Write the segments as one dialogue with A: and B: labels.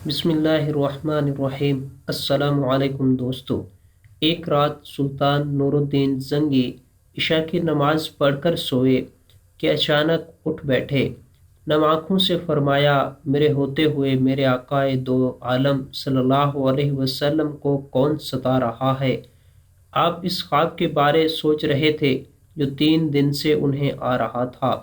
A: بسم اللہ الرحمن الرحیم۔ السلام علیکم دوستو۔ ایک رات سلطان نور الدین زنگی عشاء کی نماز پڑھ کر سوئے کہ اچانک اٹھ بیٹھے۔ نم آنکھوں سے فرمایا، میرے ہوتے ہوئے میرے آقائے دو عالم صلی اللہ علیہ وسلم کو کون ستا رہا ہے؟ آپ اس خواب کے بارے سوچ رہے تھے جو 3 دن سے انہیں آ رہا تھا،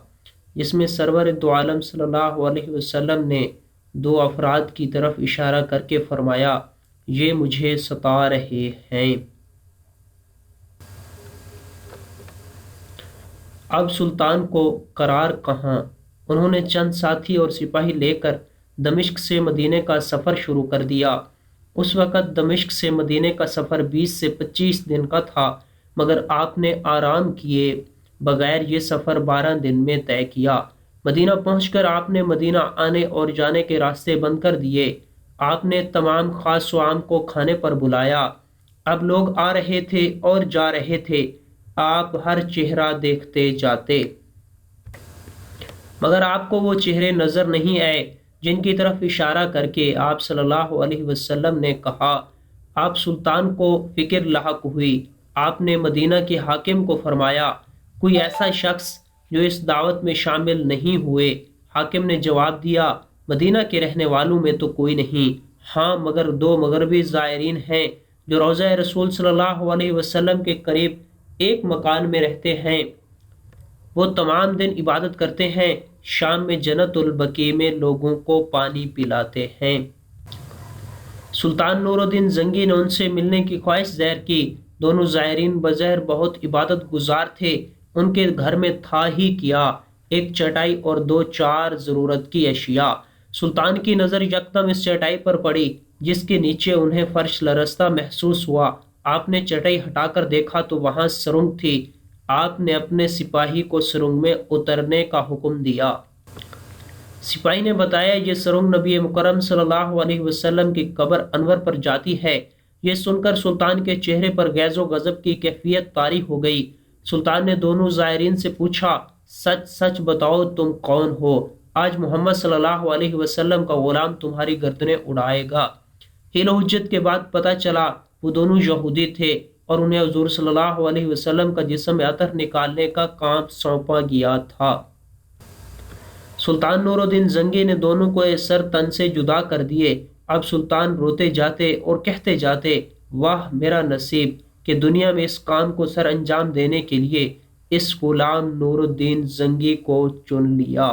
A: جس میں سرور دو عالم صلی اللہ علیہ وسلم نے 2 افراد کی طرف اشارہ کر کے فرمایا، یہ مجھے ستا رہے ہیں۔ اب سلطان کو قرار کہاں؟ انہوں نے چند ساتھی اور سپاہی لے کر دمشق سے مدینے کا سفر شروع کر دیا۔ اس وقت دمشق سے مدینے کا سفر 20 سے 25 دن کا تھا، مگر آپ نے آرام کیے بغیر یہ سفر 12 دن میں طے کیا۔ مدینہ پہنچ کر آپ نے مدینہ آنے اور جانے کے راستے بند کر دیے۔ آپ نے تمام خاص و عام کو کھانے پر بلایا۔ اب لوگ آ رہے تھے اور جا رہے تھے، آپ ہر چہرہ دیکھتے جاتے، مگر آپ کو وہ چہرے نظر نہیں آئے جن کی طرف اشارہ کر کے آپ صلی اللہ علیہ وسلم نے کہا۔ آپ سلطان کو فکر لاحق ہوئی۔ آپ نے مدینہ کے حاکم کو فرمایا، کوئی ایسا شخص جو اس دعوت میں شامل نہیں ہوئے؟ حاکم نے جواب دیا، مدینہ کے رہنے والوں میں تو کوئی نہیں، ہاں مگر 2 مغربی زائرین ہیں جو روضہ رسول صلی اللہ علیہ وسلم کے قریب ایک مکان میں رہتے ہیں۔ وہ تمام دن عبادت کرتے ہیں، شام میں جنت البقیع میں لوگوں کو پانی پلاتے ہیں۔ سلطان نور الدین زنگی نے ان سے ملنے کی خواہش ظاہر کی۔ دونوں زائرین بظاہر بہت عبادت گزار تھے۔ ان کے گھر میں تھا ہی کیا، ایک چٹائی اور 2-4 ضرورت کی اشیاء۔ سلطان کی نظر یکدم اس چٹائی پر پڑی جس کے نیچے انہیں فرش لرزتا محسوس ہوا۔ آپ نے چٹائی ہٹا کر دیکھا تو وہاں سرنگ تھی۔ آپ نے اپنے سپاہی کو سرنگ میں اترنے کا حکم دیا۔ سپاہی نے بتایا، یہ سرنگ نبی مکرم صلی اللہ علیہ وسلم کی قبر انور پر جاتی ہے۔ یہ سن کر سلطان کے چہرے پر غیظ و غضب کی کیفیت طاری ہو گئی۔ سلطان نے دونوں زائرین سے پوچھا، سچ سچ بتاؤ تم کون ہو؟ آج محمد صلی اللہ علیہ وسلم کا غلام تمہاری گردنیں اڑائے گا۔ حیل و حجت کے بعد پتہ چلا وہ دونوں یہودی تھے اور انہیں حضور صلی اللہ علیہ وسلم کا جسم عطر نکالنے کا کام سونپا گیا تھا۔ سلطان نور الدین زنگی نے دونوں کو سر تن سے جدا کر دیے۔ اب سلطان روتے جاتے اور کہتے جاتے، واہ میرا نصیب کہ دنیا میں اس کام کو سر انجام دینے کے لیے اس غلام نور الدین زنگی کو چن لیا۔